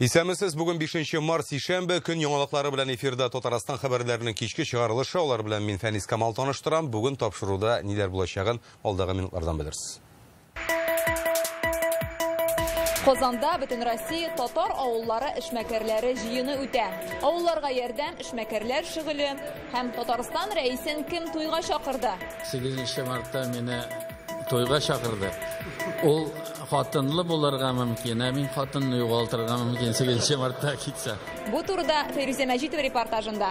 Исәмесез, бүген 5 март сишәмбе көн яңалыклары белән эфирда Татарстан хәбәрләренең кичке чыгарылышы, алар белән мин Фәнис Камал таныштырам. Бүген тапшыруда ниләр булачагын алдагы минутлардан белерсез. Казанда бөтен Россия татар авыллары эшмәкәрләре җыены үтә. Авылларга ярдәм, эшмәкәрләр шөгыле һәм Татарстан рәисен кем туйга чакырды? 8 мартта мине тойга чакырды. Ул хатынлы булырга мөмкин, мин хатынны югалтырга мөмкин 8 мартта китсә. Бу турыда Фәрүзә Мәҗитова репортажында.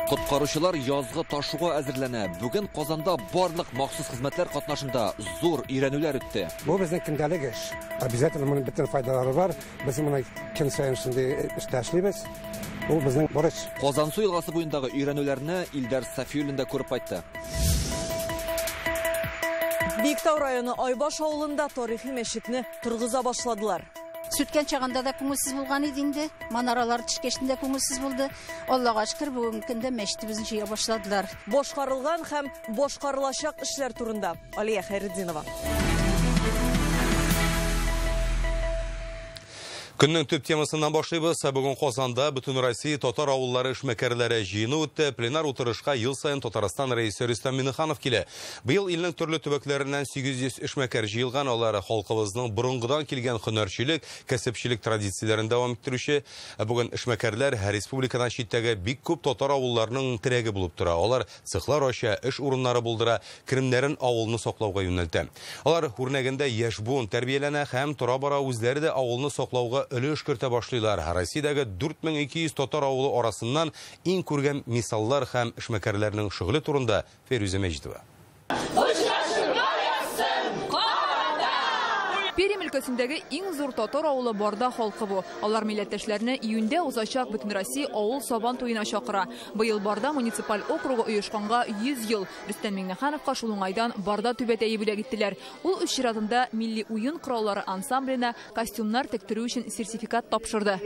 Коткаручылар язгы ташуга әзерләнә. Бүген Казанда барлык махсус хезмәтләр катнашында зур өйрәнүләр үтте. Бу безнең көндәлек эш. Обязательно моның бөтен файдалары бар. Без моны көн саен шундый эшләшлибез. Бу безнең бурыч. Казансу елгасы буендагы өйрәнүләрне Илдар Сафиуллин да күреп кайтты. Биектау районы Айбаш авылында тарихи мәчетне торгыза башладылар. Сүткән чагында да күңелсез булган иде инде. Манаралар төшкәчендә күңелсез булды. Аллага шөкер, бүген көндә мәчетебезне җыя башладылар. Башкарылган һәм башкарылачак эшләр турында Алия Хайретдинова. Көннең төп темасыннан башлыйбыз. Бүген Казанда бөтен Россия татар авыллары эшмәкәрләре җыены үтте. Пленар утырышка ел сайын Татарстан рәисе Рөстәм Миңнеханов килә. Быел илнең төрле төбәкләреннән 800 эшмәкәр җыелган. Алар халкыбызның борынгыдан килгән һөнәрчелек, кәсепчелек традицияләрен дәвам иттерүче. Бүген эшмәкәрләр республикадан читтәге бик күп татар авылларының терәге булып тора. Алар цехлар ача, эш урыннары булдыра, керемнәрен авылны саклауга юнәлтә. Алар үрнәгендә яшь буын тәрбияләнә һәм тора-бара үзләре дә авылны саклауга өлеш кертә башлыйлар. Россиядәге 4200 татар авылы арасыннан иң күргән мисаллар һәм эшмәкәрләрнең шөгыле турында Фәрүзә Мәҗитова. Пермь өлкәсендәге иң зур татар авылы Барда халкы бу. Алар милләттәшләрне июньдә узачак бөтен Россия авыл сабан туена чакыра. Быел Барда муниципаль округы оешканга 100 ел. Рөстәм Миңнехановка шул уңайдан Барда түбәтәе бүләк иттеләр. Ул үз чиратында милли уен кораллары ансамбленә костюмнар тектерү өчен сертификат тапшырды.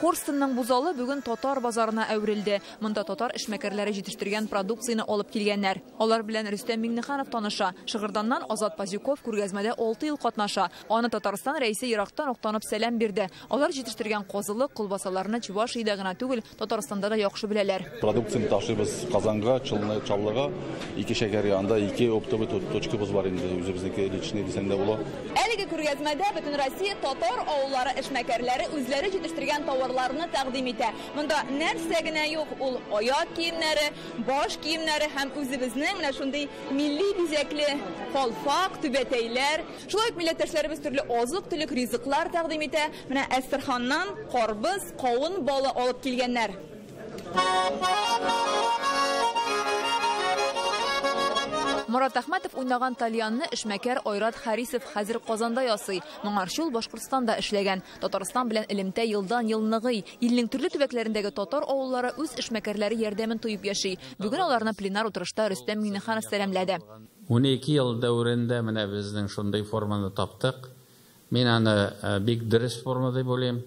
Корстонның бузалы бүген татар базарына әверелде. Монда татар эшмәкәрләре җитештергән продукцияны алып килгәннәр. Алар белән Рөстәм Миңнеханов таныша. Шыгырданнан Азат Пазюков күргәзмәдә 6 ел катнаша. Аны Татарстан рәисе ерактан уктанып сәлам бирде. Алар җитештергән козылык, колбасаларны Чувашиядә генә түгел, Татарстанда да яхшы беләләр. Продукцияны ташыбыз Казанга, Чаллыга, 2 шәкәр янында 2 оптовый точкабыз бар инде, үзебезнеке личный дисәндә була. Әлеге күргәзмәдә бөтен Россия татар авыллары эшмәкәрләре үзләре җитештергән товарларны тәкъдим итә. Монда нәрсә генә юк, ул аяк киемнәре, баш киемнәре һәм үзебезнең менә шундый милли бизәкле калфак, түбәтәйләр. Шулай милләттәшләребез төрле азык-төлек ризыклар тәкъдим итә. Менә Әстерханнан карбыз, кавын балы алып килгәннәр. Мурат Әхмәтов уйнаган тальянны эшмәкәр Айрат Харисов хәзер Казанда ясый. Моңарчы ул Башкортстанда эшләгән. Татарстан белән элемтә елдан ел ныгый. Илнең төрле төбәкләрендәге татар авыллары үз эшмәкәрләре ярдәмен туеп яши. Бүген аларны пленар утырышта Рөстәм Миңнеханов сәламләде. 12 ел дәврендә менә безнең шундый форманы таптык. Мин аны бик дөрес форма дип уйлыйм.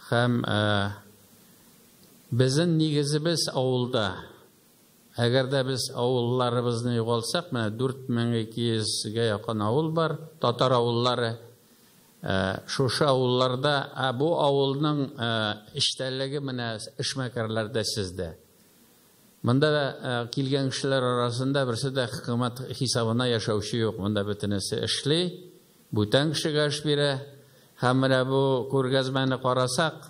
Һәм безнең нигезебез авылда. Әгәр дә без авылларыбызны югалтсак, менә 4200-гә якын авыл бар, татар авыллары. Шушы авылларда бу авылның эштәлеге менә эшмәкәрләрдә сездә. Монда килгән кешеләр арасында берсе дә хөкүмәт хисабына яшәүче юк. Монда бөтенесе эшли, бүтән кешегә эш бирә. Һәм менә бу күргәзмәне карасак,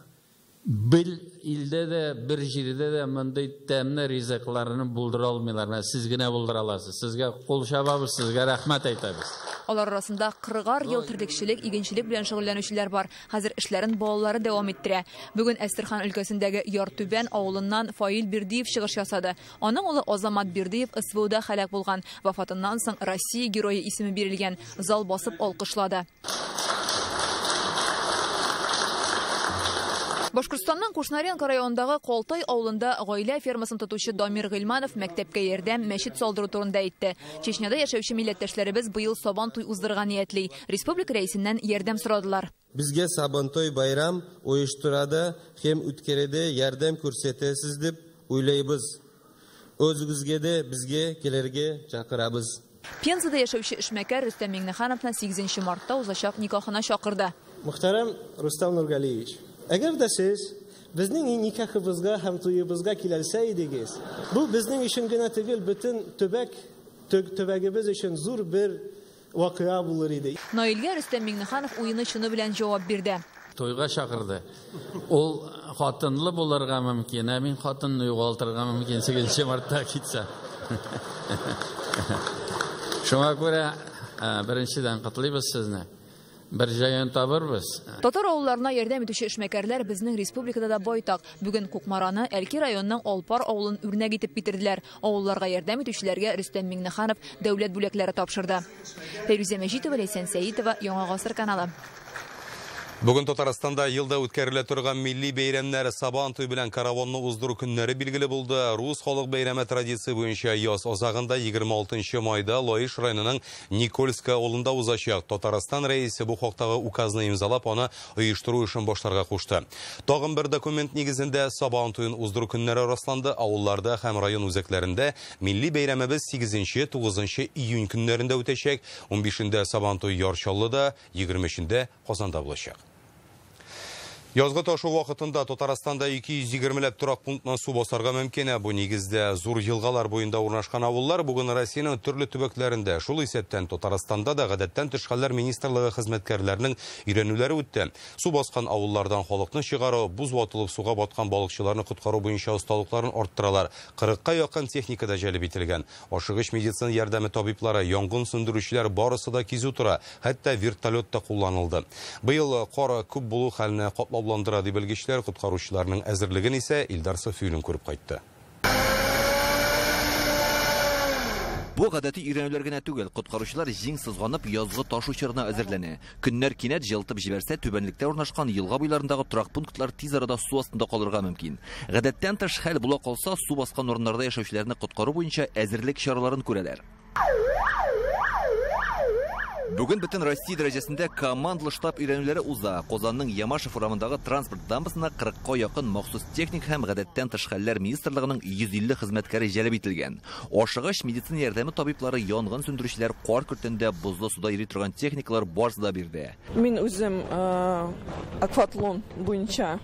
бил илдә дә, бер җирдә дә мондай тәмле ризыкларны булдыра алмыйлар. Сез генә булдыра аласыз. Сезгә кул чабабыз, сезгә рәхмәт әйтәбез. Алар арасында 40 ел терлекчелек, игенчелек белән шөгыльләнүчеләр бар. Хәзер эшләрен балалары дәвам иттерә. Бүген Әстерхан өлкәсендәге Яртүбән авылыннан Фаил Бирдиев чыгыш ясады. Аның улы Азамат Бирдиев СВОда һәлак булган. Вафатыннан соң Россия герое исеме бирелгән. Зал басып алкышлады. Башкортстанның Кушнаренко районындагы Колтай авылында гаилә фермасын тотучы Дамир Гыйльманов мәктәпкә ярдәм, мәчет салдыру турында әйтте. Чечняда яшәүче милләттәшләребез быел Сабантуй уздырырга ниятли. Республика рәисеннән ярдәм сорадылар. Безгә Сабантуй байрам оештырада һәм үткәрәдә ярдәм күрсәтәсез дип уйлыйбыз. Өзгезгә дә безгә келәргә чакырабыз. Пензада яшәүче эшмәкәр Рөстәм Миңнехановны 8 мартта узачак никахына чакырды. Мөхтәрәм Рустам Нургалиевич, әгәр дә сез безнең никахыбызга һәм туебызга киләлсә идегез, бу безнең өчен генә түгел, бөтен төбәгебез өчен зур бер вакыйга булыр иде. Наилгә Рөстәм Миңнеханов уены чыны белән җавап бирде. Тойга чакырды. Ул хатынлы булырга мөмкин, ә мин хатынны югалтырга мөмкин 8 мартта китсә. Шуңа күрә беренчедән котлыйбыз сезне. Бер җаен табырбыз. Татар авылларына ярдәм итүче эшмәкәрләр безнең республикада да байтак. Бүген Кукмараны, Әлки районының Алпар авылын үрнәк итеп битерделәр. Авылларга ярдәм итүчеләргә Рөстәм Миңнеханов дәүләт бүләкләре тапшырды. Фәйрүзә Мәҗитова, Ләйсән Сәитова, Яңа гасыр каналы. Бүген Татарстанда елда үткәрелә торган милли бәйрәмнәр Сабан туй белән караванны уздыру көннәре билгеле булды. Рус халык бәйрәме традиция буенча яз азагында 26 майда Лоиш районының Никольска авылында узачак. Татарстан рәисе бу хактагы указны имзалап, аны оештыру эшен башларга кушты. Тагын бер документ нигезендә Сабан туен уздыру көннәре расланды. Авылларда һәм район үзәкләрендә милли бәйрәмебез 8-9 июнь көннәрендә үтәчәк. 15-дә Сабан туй Ярчаллыда, 23-дә Казанда булачак. Язгы ташу вакытында Татарстанда 220ләп торак пунктны су басарга мөмкин. Бу нигездә зур елгалар буенда урнашкан авыллар бүген Россиянең төрле төбәкләрендә. Шул исәптән Татарстанда да гадәттән тыш хәлләр министрлыгы хезмәткәрләренең өйрәнүләре үтте. Су баскан авыллардан халыкны чыгару, буз ватылып суга баткан балыкчыларны коткару буенча осталыкларын арттыралар. 40-ка якын техника да җәлеп ителгән. Ашыгыч медицина ярдәме табиблары, янгын сөндерүчеләр барысы да кизү тора, хәтта вертолет та кулланылды. Быел кара күп булу хәлне катлауландыра дип белгечләр, коткаручыларның әзерлеген исә Илдар Софиуллин күреп кайтты. Бу гадәти өйрәнүләр генә түгел, коткаручылар җиң сызганып язгы ташу чорына әзерләнә. Көннәр кинәт җылтып җибәрсә, түбәнлектә урнашкан елга буйларындагы торак пунктлар тиз арада су астында калырга мөмкин. Гадәттән тыш хәл була калса, су баскан урыннарда яшәүчеләрне коткару буенча әзерлек чараларын күрәләр. Бүген бөтен Россия дәрәҗәсендә командалы штаб өйрәнүләре уза. Казанның Ямашев урамындагы транспорт дамбасына 40-ка якын махсус техник һәм гадәттән тыш хәлләр министрлыгының 150 хезмәткәре җәлеп ителгән. Ашыгыч медицина ярдәме табиблары, янгын сөндерүчеләр, кар көртендә бозлы суда йөри торган техникалар барысы да бирде. Мин үзем акватлон буенча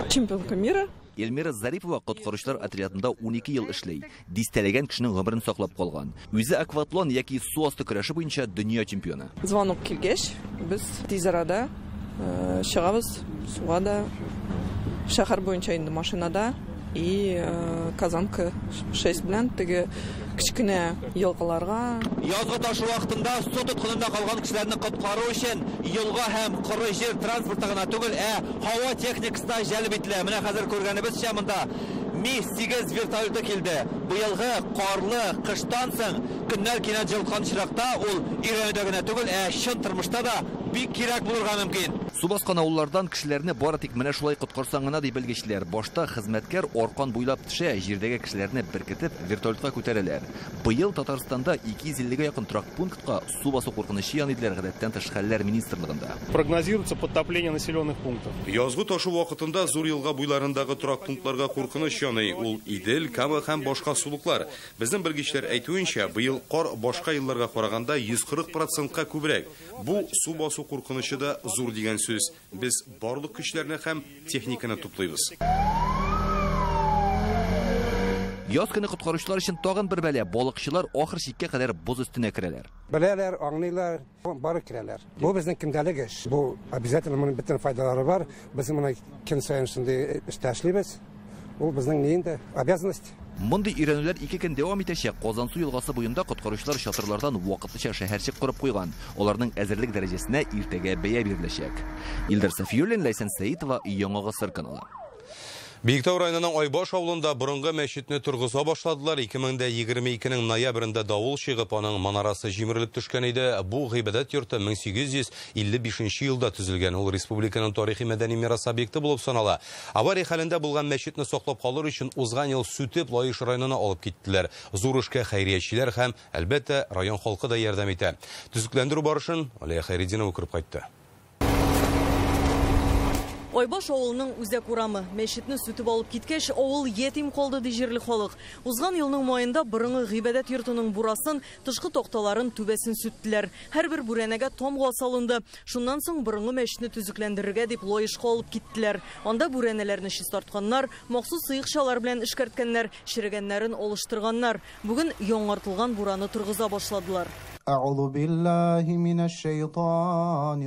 чемпионка мира. Эльмира Зарипова коткаручылар отрядында 12 ел эшләй. Дистәләгән кешенең гомерен саклап калган. Үзе акватлон яки су асты көрәше буенча дөнья чемпионы. Звонок килгәч, без тиз арада чыгабыз суга да, шәһәр буенча инде машинада и Казанка 6 белән теге кичкенә елгаларга. Язгы ташу вакытында су тоткынында калган кешеләрне коткару өчен елга һәм коры җир транспорты гына түгел, һава техникасы да җәлеп ителә. Менә хәзер күргәнебезчә монда Ми-8 вертолеты килде. Бу елгы карлы кыштан соң көннәр кинәт җылткан чиракта ул өйрәнүдә генә түгел, чын тормышта да бик кирәк булырга мөмкин. Су баскан авыллардан кешеләрне бары тик менә шулай коткарсаң гына дип белгечләр. Башта хезмәткәр аркан буйлап төшә, җирдәге кешеләрне беркетеп вертолетка күтәрәләр. Быел Татарстанда 250-га якын торак пунктка су басу куркынычы яныйдылар гадәттән тыш хәлләр министрлыгында. Прогнозируется подтопление населенных пунктов. Язгы ташу вакытында зур елга буйларындагы торак пунктларга куркыныч яный. Ул Идел, Кама һәм башка сулыклар. Безнең белгечләр әйтүенчә, быел кар башка елларга караганда 140%-ка күбрәк. Бу су басу куркынычы да зур дигән сүз. Без барлык көчләрне һәм техниканы туплыйбыз. Яз көне коткаручылар өчен тагын бер бәлә. Балыкчылар ахыр чиккә кадәр боз өстенә керәләр. Беләләр, аңлыйлар, бары керәләр. Бу безнең көндәлек эш. Бу обязательно моның бөтен файдалары бар. Без моны көн саен шундый эшләшлибез. Ул безнең нинди обязанность. Мондый өйрәнүләр 2 көн дәвам итәчәк. Казансу елгасы буенда коткаручылар чатырлардан вакытлыча шәһәрчек курып куйган. Аларның әзерлек дәрәҗәсенә иртәгә бәя биреләчәк. Илдар Софиуллин, Ләйсән Сәитова, Яңа гасыр каналы. Биектау районының Айбаш авылында борынгы мәчетне тургыза башладылар. 2022-нең ноябрендә давыл чыгып, аның манарасы җимерелеп төшкән иде. Бу гыйбадәт йорты 1855 елда төзелгән. Ул республиканың тарихи мәдәни мирас объекты булып санала. Авария хәлендә булган мәчетне саклап калыр өчен узган ел сүтеп Лаиш районына алып киттеләр. Зур эшкә хәйриячеләр һәм, әлбәттә, район халкы да ярдәм итә. Төзекләндерү барышын Алия Хәйреддинова күреп кайтты. Ойбаш ауылының үзек урамы. Мәшітні сүтіп алып кеткеш, ауыл етім қолды дежерлі халық. Узған елінің майында бұрыңы ғибадат йортының бурасын, тышқы тоқталарын түбесін сүттілер. Әр бір бүренеге томға салынды. Шуннан соң бұрыңы мәшітні түзіклендіріге деп лойышқа алып кеттілер. Онда бүренелеріні шистартқаннар, мақсус сыйықшалар білен ішкерткенлер, шірігенлерін олыштырғанлар. Бүгін yoңартылған бураны тұрғыза башладылар. أعوذ بالله من الشيطان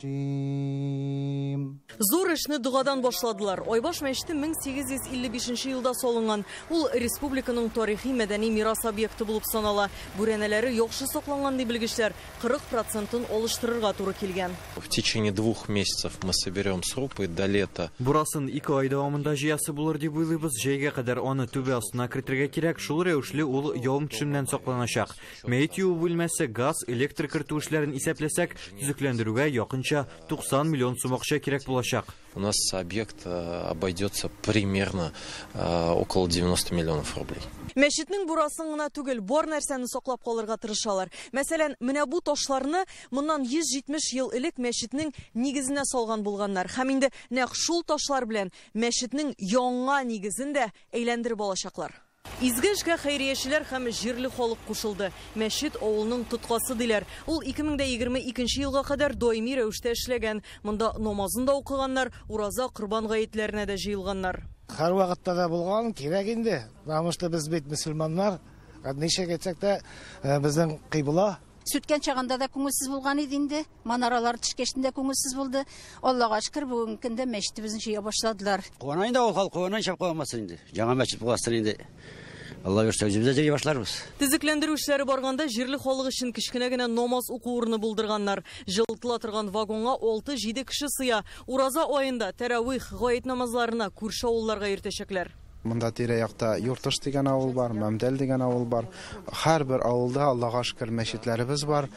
الرجيم. Зор ішні дұғадан башладылар. Ойбаш мәшіті 1855 елда солынған. Ол республиканың тарихи мәдәни мирас объекті болып санала. Бүренелері йоқшы соқланған деп білгіштер 40%-ын олыштырырға туры келген. В течение 2 месяцев мы соберем сруб и до лета. Бурасын 2 ай давамында жиясы булыр деп уйлыйбыз. Жайга кадәр аны түбе астына кертергә кирәк. Шул рәвешле ул явым төшемнән сакланачак. Мәйет юу бүлмәсе, газ, электр кертү эшләрен исәпләсәк, төзекләндерүгә якынча 90 миллион сум акча кирәк булачак. У нас объект обойдется примерно около 90 миллионов рублей. Мәшітнің бурасын гына түгел, бар нәрсәне саклап калырга тырышалар. Мәсәлән, менә бу ташларны моннан 170 ел элек мәшітнең нигезенә салган булганнар. Һәм инде нәкъ шул ташлар белән мәшітнең яңа нигезен дә әйләндереп алачаклар. Изге эшкә хәйриячеләр һәм җирле халык кушылды. Мәчет авылның тоткасы диләр. Ул 2022 елга кадәр даими рәвештә эшләгән. Монда намазын да укыганнар, ураза, корбан гаетләренә дә җыелганнар. Һәр вакытта да булган кирәк инде. Намышлы без бит мөселманнар. Ничә әйтсәк тә безнең кыйбла. Сүткән чагында да күңелсез булган иде инде. Манаралар төшкәчендә күңелсез булды. Аллага шөкер, бүгенге көндә мәчетебезне җыя башладылар. Куанайын да ул халык куанайын чап калмасын инде. Яңа мәчет буласын инде. Алла бирсә, үзебез дә җыя башларбыз. Төзекләндерү эшләре барганда җирле халык өчен кечкенә генә намаз уку урыны булдырганнар. Җылтыла торган вагонга 6-7 кеше сыя. Ураза аенда тәравих, гает намазларына күрше авылларга йөртәчәкләр. Монда тирә-якта Юртыш дигән авыл бар, Мәмдәл дигән авыл бар. Һәрбер авылда Аллага шөкер мәчетләребез бар.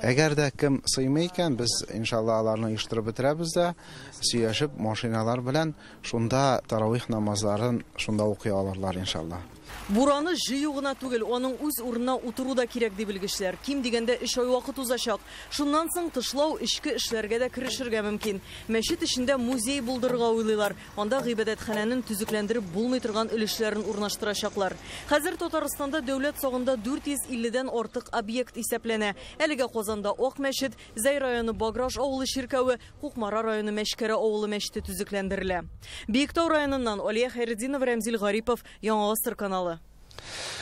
Әгәр дә кем сыймый икән, без иншалла аларны оештырып бетерәбез дә, сөяшеп машиналар белән шунда таравих намазларын шунда укый алырлар иншалла. Бураны җыю гына түгел, аның үз урынына утыру да кирәк дип белгечләр. Ким дигәндә 3 ай вакыт узачак. Шуннан соң тышлау, эчке эшләргә дә кирешергә мөмкин. Мәчет эчендә музей булдырырга уйлыйлар. Анда гыйбадәтханәнең төзекләндереп булмый торган өлешләрен урнаштырачаклар. Хәзер Татарстанда дәүләт сагында 450-дән артык объект исәпләнә. Әлегә Казанда Ак мәчет, Зәй районы Баграш авылы ширкәве, Кукмара районы Мәшкәрә авылы мәчете төзекләндерелә. Биектау районыннан Алия Хайретдинова, Рәмзил Гарипов, Яңа Гасыр каналы.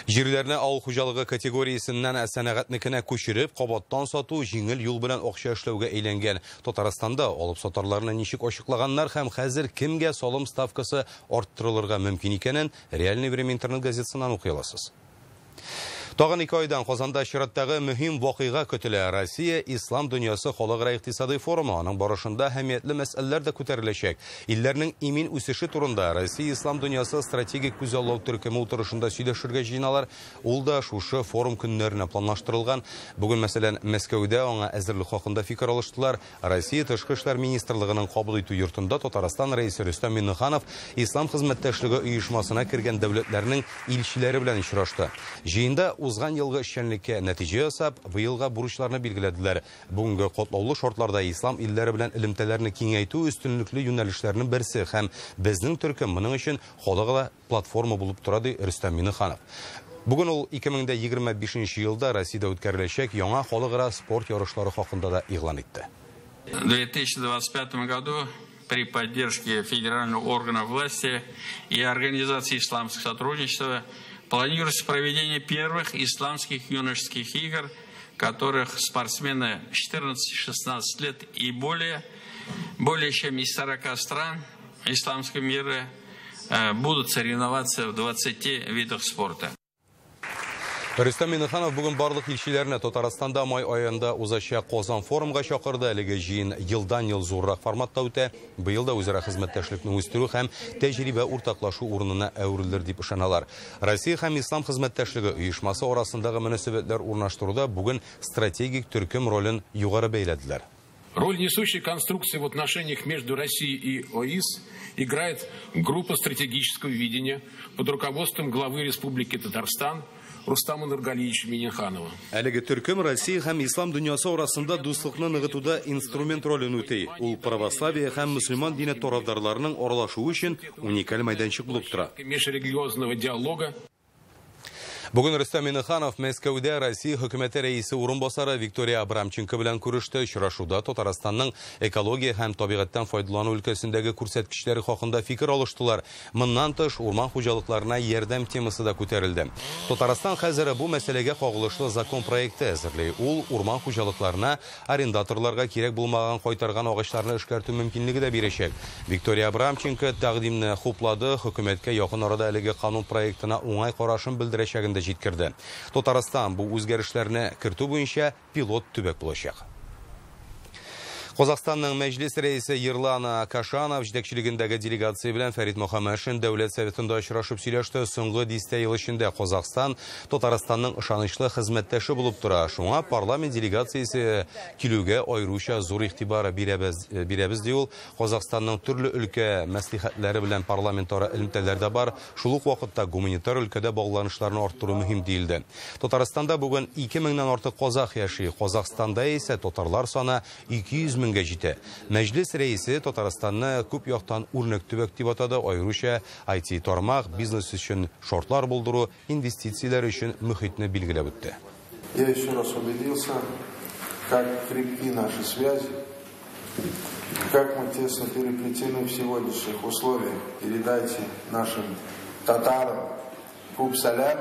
Җирләрне авыл хуҗалыгы категориясеннән сәнәгатьнекенә күчереп, кабаттан сату җиңел юл белән акча эшләүгә әйләнгән. Татарстанда алып сатарларны ничек ачыклаганнар һәм хәзер кемгә салым ставкасы арттырылырга мөмкин икәнен Реальный время интернет газетасыннан укый аласыз. Тагын 2 айдан Казанда чираттагы мөһим вакыйга көтелә. Россия Ислам дөньясы халыкара икътисади форумы, аның барышында әһәмиятле мәсьәләләр дә күтәреләчәк. Илләрнең имин үсеше турында Россия Ислам дөньясы стратегик күзаллау төркеме утырышында сөйләшергә җыйналар. Ул да шушы форум көннәренә планлаштырылган. Бүген мәсәлән Мәскәүдә аңа әзерлек хакында фикер алыштылар. Россия Тышкы эшләр министрлыгының кабул итү йортында Татарстан рәисе Рөстәм Миңнеханов Ислам хезмәттәшлеге оешмасына кергән дәүләтләрнең илчеләре белән очрашты. Җыенда узган елгы эшчәнлеккә нәтиҗә ясап, быелга бурычларны билгеләделәр. Бүгенге катлаулы шартларда ислам илләре белән элемтәләрне киңәйтү өстенлекле юнәлешләрнең берсе һәм безнең төркем моның өчен халыкара платформа булып тора, ди Рөстәм Миңнеханов. Бүген ул 2025 елда Россиядә үткәреләчәк яңа халыкара спорт ярышлары хакында да игълан итте. В 2025 году при поддержке федерального органа власти и организации исламского сотрудничества планируется проведение первых исламских юношеских игр, в которых спортсмены 14-16 лет и более чем из 40 стран исламского мира будут соревноваться в 20 видах спорта. Рөстәм Миңнеханов бүген барлык илчеләрне Татарстанда май аенда узачак Казан форумга чакырды. Әлеге җыен елдан-ел зуррак форматта үтә. Быел да үзара хезмәттәшлекне үстерү һәм тәҗрибә уртаклашу урынына әверелер дип ышаналар. Россия һәм Ислам хезмәттәшлеге оешмасы арасындагы мөнәсәбәтләр урнаштыруда бүген стратегик төркем ролен югары бәйләделәр. Роль несущей конструкции в отношениях между Россией и ОИС играет группа стратегического видения под руководством главы Республики Татарстан Рустама Нургалиевича Минниханова. Әлеге төркем Россия һәм ислам дөньясы арасында дуслыкны ныгытуда инструмент ролен үтәй. Ул православие һәм мөселман дине тарафдарларының аралашуы өчен уникаль мәйданчык булып тора. Межрелигиозного диалога. Бүген Рустам Минниханов Мәскәүдә Россия хөкүмәте рәисе урынбасары Виктория Абрамченко белән күреште. Очрашуда Татарстанның экология һәм табигатьтән файдалану өлкәсендәге күрсәткечләре хакында фикер алыштылар. Моннан тыш урман хуҗалыкларына ярдәм темасы да күтәрелде. Татарстан хәзер бу мәсьәләгә кагылышлы закон проекты әзерли. Ул урман хуҗалыкларына арендаторларга кирәк булмаган кайтарган агачларны эшкәртү мөмкинлеге дә бирәчәк. Виктория Абрамченко тәкъдимне хуплады. Хөкүмәткә якын арада әлеге канун проектына уңай карашын белдерәчәген җиткерде. Татарстан бу үзгәрешләрне кертү буенча пилот төбәк булачак. Казакстанның мәҗлес рәисе Ерлана Кашанов җитәкчелегендәге делегация белән Фәрит Мөхәммәтшин дәүләт советында очрашып сөйләште. Соңгы 10 ел эчендә Казакстан Татарстанның ышанычлы хезмәттәше булып тора. Шуңа парламент делегациясе килүгә аеруча зур игътибар бирәбез ди ул. Казакстанның төрле өлкә мәслихәтләре белән парламентара элемтәләрдә бар. Шул ук вакытта гуманитар өлкәдә багланышларны арттыру мөһим диелде. Татарстанда бүген 2000 ннан артык казак яши. Казакстанда исә татарлар саны 200 меңгә җитә. Мәҗлес рәисе Татарстанны күп яктан үрнәк төбәк дип атады. Аеруча IT тармак, бизнес өчен шартлар булдыру, инвестицияләр өчен мөхитне билгеләп үтте. Я еще раз убедился, как крепки наши связи, как мы тесно переплетены в сегодняшних условиях. Передайте нашим татарам куб салям.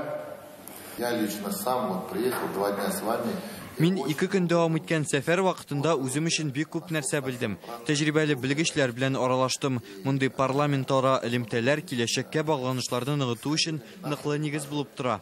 Я лично сам приехал 2 дня с вами. Мин 2 көн дәвам иткән сәфәр вакытында үзем өчен бик күп нәрсә белдем. Тәҗрибәле белгечләр белән аралаштым. Мондый парламентара элемтәләр киләчәккә багланышларны ныгыту өчен ныклы нигез булып тора.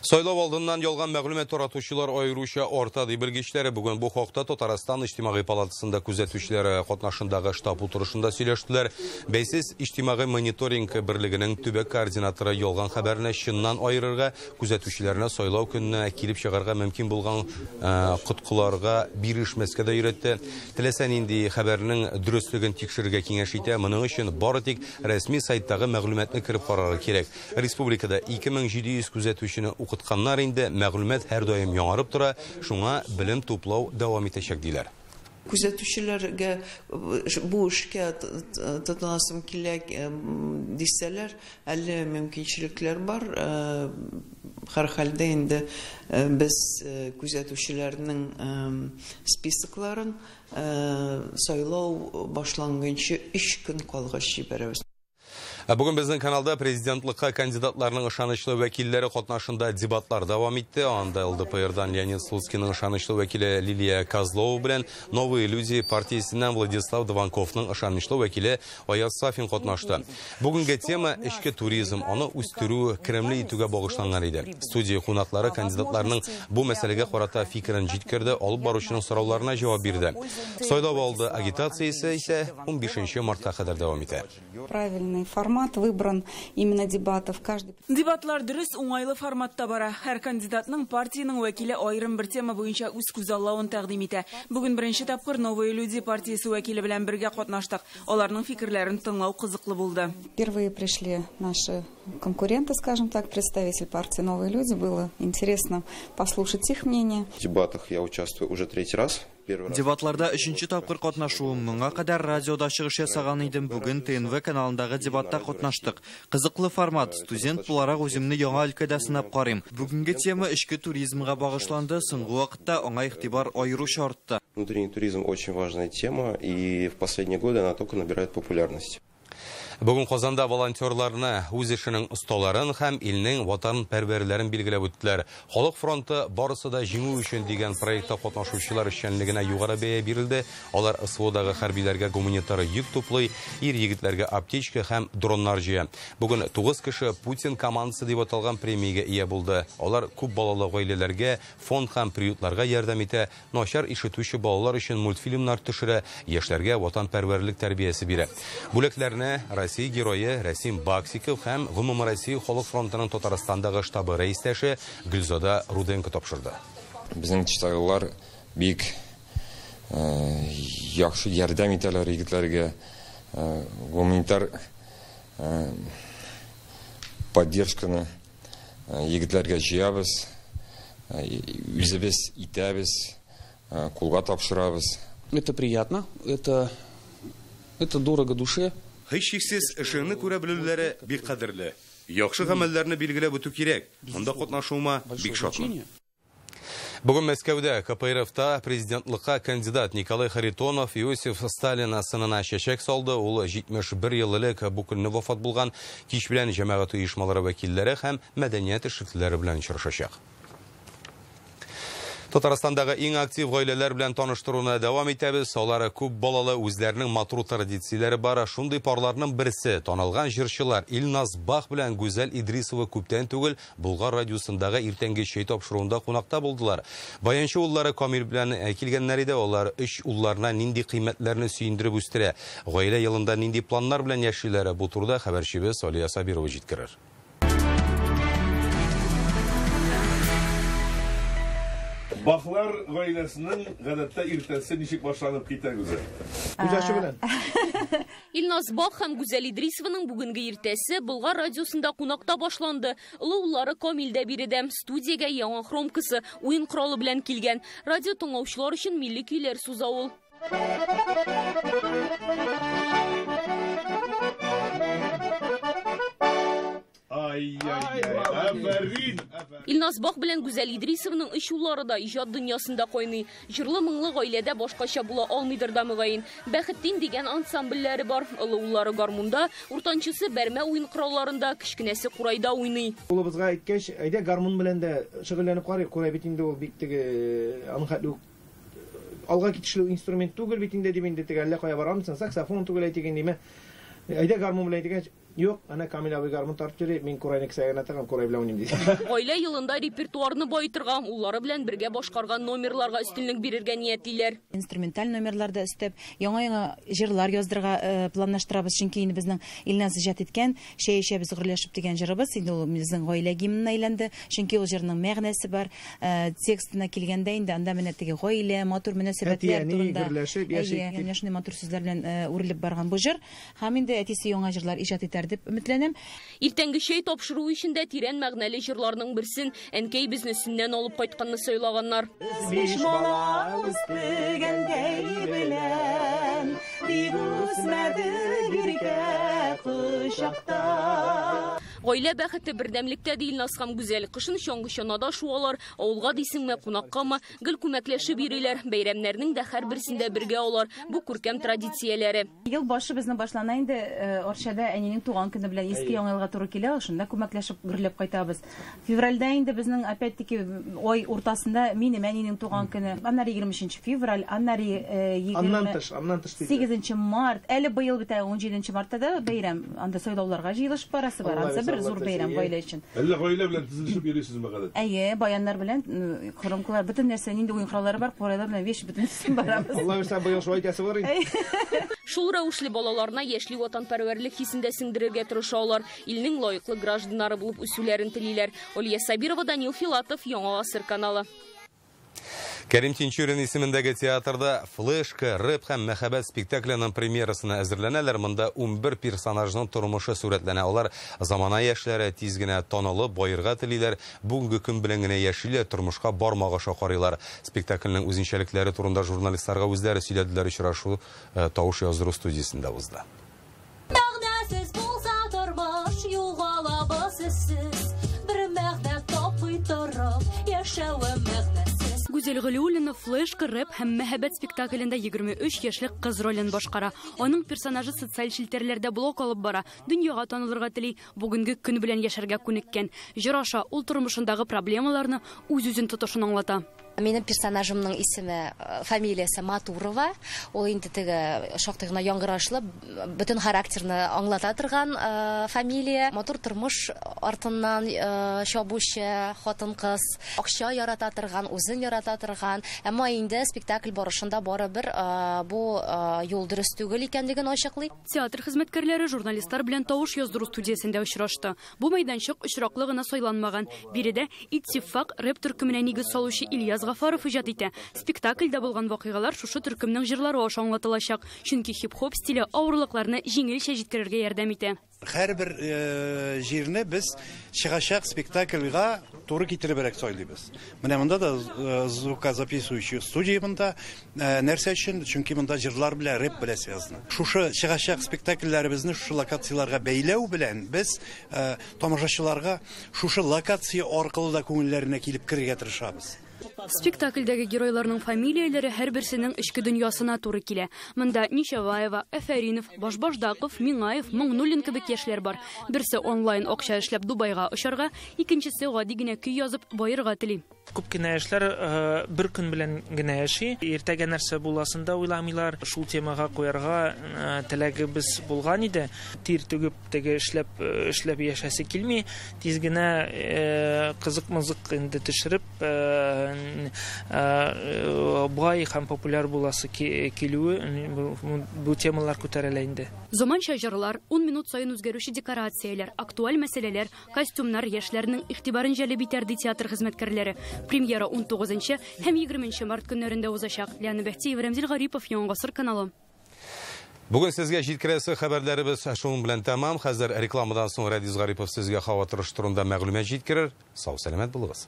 Сайлау алдыннан ялган мәгълүмат таратучылар аеруча арта ди белгечләре. Бүген бу хакта Татарстан иҗтимагый палатасында күзәтүчеләр катнашындагы штаб утырышында сөйләштеләр. Бәйсез иҗтимагый мониторинг берлегенең төбәк координаторы ялган хәбәрне чыннан аерырга, күзәтүчеләрне сайлау көнне килеп чыгарга мөмкин булган коткыларга бирешмәскә дә өйрәтте. Теләсә нинди хәбәрнең дөрестлеген тикшерергә киңәш итә. Моның өчен бары тик рәсми сайттагы мәгълүматны кирип карарга кирәк. Республикада 2700 күзәтүчене укытканнар инде, мәгълүмат һәр даим яңарып тора, шуңа белем туплау дәвам итәчәк диләр. Күзәтүчеләргә бу эшкә тотынасым килә дисәләр, әле мөмкинчелекләр бар. Һәр хәлдә инде без күзәтүчеләрнең списокларын сайлау башланганчы 3 көн калгач җибәрәбез. Бүген безнең каналда президентлыкка кандидатларның ышанычлы вәкилләре катнашында дебатлар дәвам итте. Анда ЛДПРдан Леонид Слуцкийның ышанычлы вәкиле Лилия Козлова белән Новые люди партиясеннән Владислав Дованковның ышанычлы вәкиле Аяз Сафин катнашты. Бүгенге тема эчке туризм, аны үстерү, кремле итүгә багышланган иде. Студия кунаклары кандидатларның бу мәсьәләгә карата фикерен җиткерде, алып баручының сорауларына җавап бирде. Сайлау алды агитациясе исә 15 мартка кадәр дәвам итә. Правильный формат выбран именно дебатов. Дебатлар дөрес уңайлы форматта бара. Һәр кандидатның партияның вәкиле аерым бер тема буенча үз күзаллавын тәкъдим итә. Бүген беренче тапкыр Новые люди партиясе вәкиле белән бергә катнаштык. Аларның фикерләрен тыңлау кызыклы булды. Впервые пришли наши конкуренты, скажем так, представитель партии Новые люди. Было интересно послушать их мнение. В дебатах я участвую уже 3-й раз. Дебатларда 3-нче тапкыр катнашуым. Моңа кадәр радиода чыгыш ясаган идем. Бүген ТНВ каналындагы дебатта катнаштык. Кызыклы формат. Студент буларак үземне яңа өлкәдә сынап карыйм. Бүгенге тема эчке туризмга багышланды. Соңгы вакытта аңа игътибар аеруча артты. Внутренний туризм очень важная тема, и в последние годы она только набирает популярность. Бүген Казанда волонтерларны үз эшенең осталарын һәм илнең ватан пәрвәрләрен билгеләп үттеләр. Халык фронты барысы да җиңү өчен дигән проектта катнашучылар эшчәнлегенә югары бәя бирелде. Алар СВОдагы хәрбиләргә гуманитар йөк туплый, ир-егетләргә аптечка һәм дроннар җыя. Бүген 9 кеше Путин командасы дип аталган премиягә ия булды. Алар күп балалы гаиләләргә, фонд һәм приютларга ярдәм итә, начар ишетүче балалар өчен мультфильмнар төшерә, яшьләргә ватан пәрвәрлек тәрбиясе бирә. Бүләкләрне Россия герое Расим Баксиков һәм Гомум Россия Халык фронтының Татарстандагы штабы рәистәше Гөлзада Руденко тапшырды. Безнең чистагылар бик яхшы ярдәм итәләр егетләргә, гуманитар поддержканы егетләргә җыябыз, үзебез итәбез, кулга тапшырабыз. Это приятно, это дорого душе. Һичшиксез эшеңне күрә белүләре бик кадерле. Яхшы гамәлләрне билгеләп үтү кирәк. Монда катнашуыма бик шатмын. Бүгін Мәскәүдә КПРФта президентлыкка кандидат Николай Харитонов Иосиф Сталин сынына чәчәк салды. Ул 71 ел элек бу көнне вафат булган. Кич белән җәмәгать оешмалары вәкилләре һәм мәдәният эшлеклеләре белән очрашачак. Татарстандагы иң актив гаиләләр белән таныштыруны дәвам итәбез. Алары күп балалы, үзләренең матур традицияләре бар. Шундый парларның берсе танылган җырчылар Илназ Бах белән Гүзәл Идрисова күптән түгел Болгар радиосындагы иртәнге чәй тапшыруында кунакта булдылар. Баянчы уллары Камил белән килгәннәр иде. Алар 3 улларына нинди кыйммәтләрне сөендереп үстерә. Гаилә елында нинди планнар белән яшиләр? Бу турыда хәбәрчебез Алия Сабирова җиткерер. Бахлар гаиләсенең гадәттә иртәсе ничек башланып китә Гүзәл? Күзәче белән. Илназ Бах һәм Гүзәл Идрисованың бүгенге иртәсе Болгар радиосында кунакта башланды. Улы уллары Камилдә биредә студиягә яңа хромкасы, уен коралы белән килгән. Радио тыңлаучылар өчен милли көйләр суза ул. Илназ Бах белән Гүзәл Идрисованың 3 уллары да иҗат дөньясында кайный. Җырлы моңлы гаиләдә башкача була алмыйдыр да мөгаен. Бәхеттин дигән ансамбльләре бар. Улы уллары гармунда, уртанчысы бәрмә уен коралларында, кичкенәсе курайда уйный. Улыбызга әйткәч, әйдә гармун белән дә шөгыльләнеп карыйк. Курай бит инде ул бик теге аның хәтле алга китешле инструмент түгел бит инде дип инде теге әллә кая барамсың, саксофон түгел әйтегән диме. Әйдә гармун белән әйтегәч, юк, ана Камил абый гармун тартып йөри, мин курайны кесәгә атаган, курай белән уйныйм ди. Гаилә елында репертуарны баетырга, уллары белән бергә башкарган номерларга өстенлек бирергә ниятлиләр. Инструменталь номерларда өстәп, яңа җырлар яздырга планлаштырабыз, чөнки инде безнең Илназ иҗат иткән "Шәй эчәбез гөрләшеп" дигән җырыбыз инде ул безнең гаилә гимнына әйләнде, чөнки ул җырның мәгънәсе бар. Текстына килгәндә инде анда менә теге гаилә, матур мөнәсәбәтләр турында. Ягъни шундый матур сүзләр белән үрелеп барган бу җыр. Һәм инде әтисе яңа җырлар иҗат итәр дип өметләнәм. Иртәнге чәй тапшыру өчендә тирән мәгънәле җырларның берсен әнкәй бизнесыннан алып кайтканны сайлаганнар. Биш бала үстергәндәй белән, бик үсмәде иркә кочакта. Гаилә бәхете бердәмлектә ди Илназ һәм Гүзәл. Кышын чаңгы чанада шуалар, авылга дисеңме, кунаккамы, гел күмәкләшеп йөриләр. Бәйрәмнәрнең дә һәрберсендә бергә алар. Бу күркәм традицияләре. Ел башы безнең башлана инде Арчада әнинең туган көне белән иске яңа елга туры килә, шунда күмәкләшеп гөрләп кайтабыз. Февральдә инде безнең опять-таки ай уртасында минем әнинең туган көне. Аннары 23 февраль, аннары 28 март. Әле быел бит 17 мартта да бәйрәм. Анда сайлауларга җыелыш барасы бар. Анда бер зур бәйрәм гаилә өчен. Әллә гаилә белән тизелешеп йөрисезме гадәт? Әйе, баяннар белән хромкалар, бөтен нәрсә инде уен кораллары бар, курайлар белән веш бөтен барабыз. Алла версә быел шулай итәсе бар инде. Шул рәвешле балаларына яшьли ватанпәрвәрлек хисендә сеңдерергә тырышалар. Илнең лаеклы гражданнары булып үсүләрен телиләр. Алия Сабирова, Данил Филатов, Яңа Гасыр каналы. Кәрим Тинчурин исемендәге театрда флешка, рэп һәм мәхәббәт спектакленең премьерасына әзерләнәләр. Монда 11 персонажның тормышы сурәтләнә. Алар замана яшьләре тиз генә танылып, байырга телиләр. Бүгенге көн белән генә яшиләр, тормышка бармагыша карыйлар. Спектакльнең үзенчәлекләре турында журналистларга үзләре сөйләделәр. Очрашу Тавыш яздыру студиясендә узды. Мәгънәсез булса тормыш, югалабыз сез. Бер мәгънә тапый торып, яшәвем мәгънәсез. Гүзәл Галиуллина флешка, рэп һәм мәхәббәт спектаклендә 23 яшьлек кыз ролен башкара. Аның персонажы социаль челтәрләрдә блок алып бара, дөньяга танылырга тели, бүгенге көн белән яшәргә күнеккән. Җыр аша ул тормышындагы проблемаларны үз-үзен тотышын аңлата. Минем персонажымның исеме, фамилиясе Матурова. Ул инде теге шактый гына яңгырашлы, бөтен характерны аңлата торган фамилия. Матур тормыш артыннан чабучы хатын-кыз, акча ярата торган, үзен ярата торган. Әмма инде спектакль барышында барыбер бу юл дөрес түгел икәнлеген ачыклый. Театр хезмәткәрләре журналистлар белән Тавыш яздыру студиясендә очрашты. Бу мәйданчык очраклы гына сайланмаган. Биредә Иттифак рэп төркеменә нигез салучы Ильяс Гафаров иҗат итә. Спектакльдә булган вакыйгалар шушы төркемнең җырлары аша аңлатылачак, чөнки хип-хоп стиле авырлыкларны җиңелчә җиткерергә ярдәм итә. Һәрбер җирне без чыгачак спектакльгә туры китеребрәк сайлыйбыз. Менә монда да звукозаписывающий студия монда нәрсә өчен? Чөнки монда җырлар белән рэп белән связано. Шушы чыгачак спектакльләребезне шушы локацияларга бәйләү белән без тамашачыларга шушы локация аркылы да күңелләренә килеп керергә тырышабыз. Спектакльдәге геройларның фамилияләре һәрберсенең эчке дөньясына туры килә. Монда Ничаваева, Афәринов, Башбашдаков, Миңаев, Моңнуллин кебек яшьләр бар. Берсе онлайн акча эшләп Дубайга очарга, икенчесе гади генә көй язып байырга тели. Күп кенә яшьләр бер көн белән генә яши, иртәгә нәрсә буласын да уйламыйлар. Шул темага куярга теләгебез булган иде. Тир түгеп теге эшләп яшәсе килми, тиз генә кызык-мызык инде төшереп бай һәм популяр буласы килүе бу темалар күтәрелә инде. Заманча җырлар, 10 минут саен үзгәрүче декорацияләр, актуаль мәсьәләләр, костюмнар яшьләрнең игътибарын җәлеп итәр ди театр хезмәткәрләре. Премьера 19 һәм 20 март көннәрендә узачак. Ләна Бәхтиева, Рамзил Гарипов, Яңа Гасыр каналы. Бүген сезгә җиткерәсе хәбәрләребез шуның белән тәмам. Хәзер рекламадан соң Радис Гарипов сезгә һава торышы турында мәгълүмат җиткерер. Сау сәламәт булыгыз.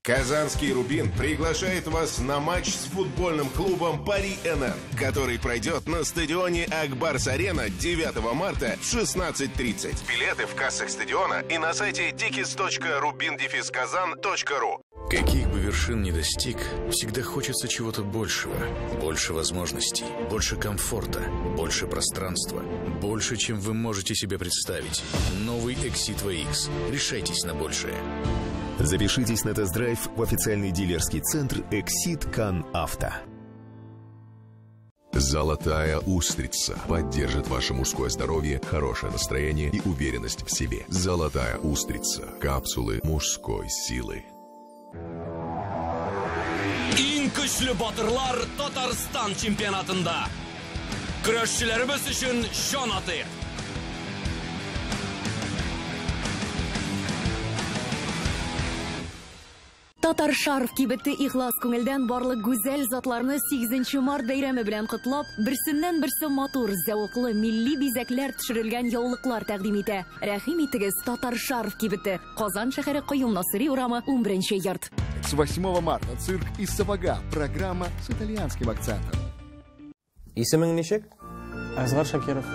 Казанский «Рубин» приглашает вас на матч с футбольным клубом «Пари-НР», который пройдет на стадионе «Акбарс-Арена» 9 марта в 16:30. Билеты в кассах стадиона и на сайте tickets.rubin-kazan.ru. Каких бы вершин ни достиг, всегда хочется чего-то большего. Больше возможностей, больше комфорта, больше пространства, больше, чем вы можете себе представить. Новый Exit VX. Решайтесь на большее. Запишитесь на тест-драйв в официальный дилерский центр Exit Can Авто. Золотая устрица поддержит ваше мужское здоровье, хорошее настроение и уверенность в себе. Золотая устрица. Капсулы мужской силы. Иң көчле батырлар Татарстан чемпионатында. Көрәшчеләребез өчен җан атыйк. Татар шарф кибете ихлас күңелдән барлык гүзәл затларны 8 март бәйрәме белән котлап, берсеннән-берсе матур, зәвыклы милли бизәкләр төшерелгән яулыклар тәкъдим итә. Рәхим итегез, Татар шарф кибете. Казан шәһәре Каюм Насыйри урамы, 11-нче йорт. С 8 марта цирк из сапога. Программа с итальянским акцентом. Исемең ничек? Азгар Шакиров.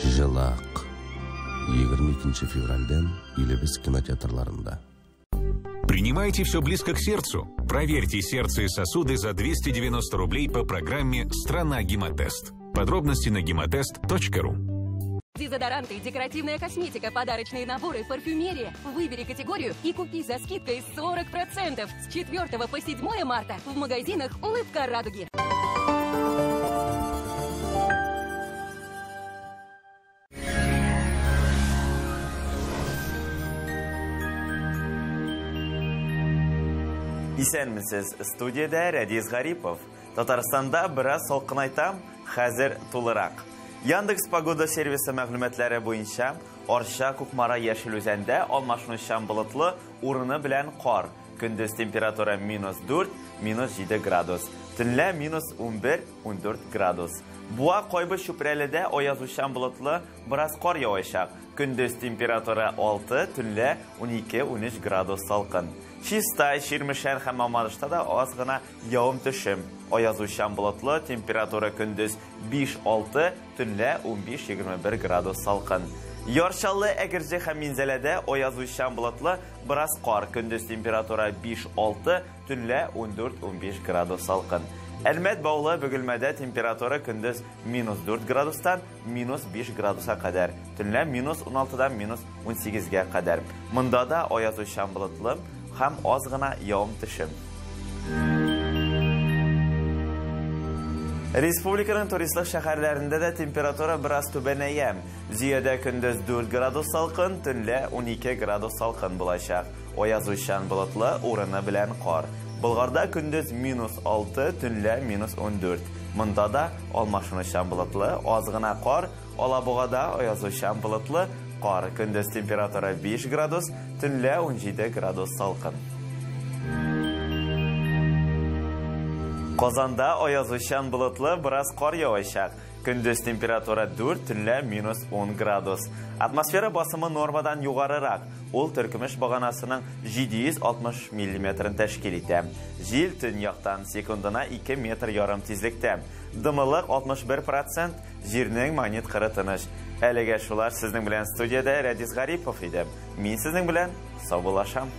Жылак. 22 февральдән илебез кинотеатрларында. Принимайте все близко к сердцу. Проверьте сердце и сосуды за 290 рублей по программе «Страна Гемотест». Подробности на gematest.ru. Дезодоранты, декоративная косметика, подарочные наборы, парфюмерия. Выбери категорию и купи за скидкой 40% с 4 по 7 марта в магазинах «Улыбка радуги». Исәнмесез, студияда Радис Гарипов. Татарстанда бераз салкынайтам, хәзер тулырак. Яндекс погода сервисы мәгълүматлары буенча, Арча, Кукмара, Яшел үзәндә алмашынучан болытлы, урыны белән кар. Көндез температура -4, -7 градус. Төнлә -11-14 градус. Буа Койбы Чүпрәледә аязучан болытлы, бераз кар явачак. Көндез температура 6, төнлә 12-13 градус салкын. Чистай, Ширмешәр һәм Мамадышта да аз гына явым төшем. Аязучан болытлы, температура көндез 5-6, төнлә 15-21 градус салкын. Ярчаллы, Әгерҗе һәм Минзәләдә аязучан болытлы, бераз кар. Көндез температура 5-6, төнлә 14-15 градус салкын. Әлмәт Баулы Бөгелмәдә температура көндез -4 градустан -5 градуска кадәр. Төнлә -16дан -18га кадәр. Монда да аязучан болытлы һәм аз гына явым төшем. Республиканың туристлык шәһәрләрендә дә температура бераз түбәнәя. Зиядә көндез 4 градус салкын, төнлә 12 градус салкын булачак. Аязучан болытлы, урыны белән кар. Болгарда көндез -6, төнлә -14. Монда да алмашынучан болытлы, аз гына кар, Алабугада аязучан болытлы, кар. Көндез температура 5 градус, төнлә 17 градус салкын. Казанда аязучан болытлы, бераз кар явачак. Көндез температура 4, төнлә -10 градус. Атмосфера басымы нормадан югарырак. Ул Төркемеш баганасының 760 мм тәшкил итә. Җил төньяктан секундына 2,5 метр тизлектә. Дымлык 61%, җирнең магнит кыры тыныч. Әлегә шулар сезнең белән студиядә Радис Гарипов идем. Мин сезнең белән саубуллашам.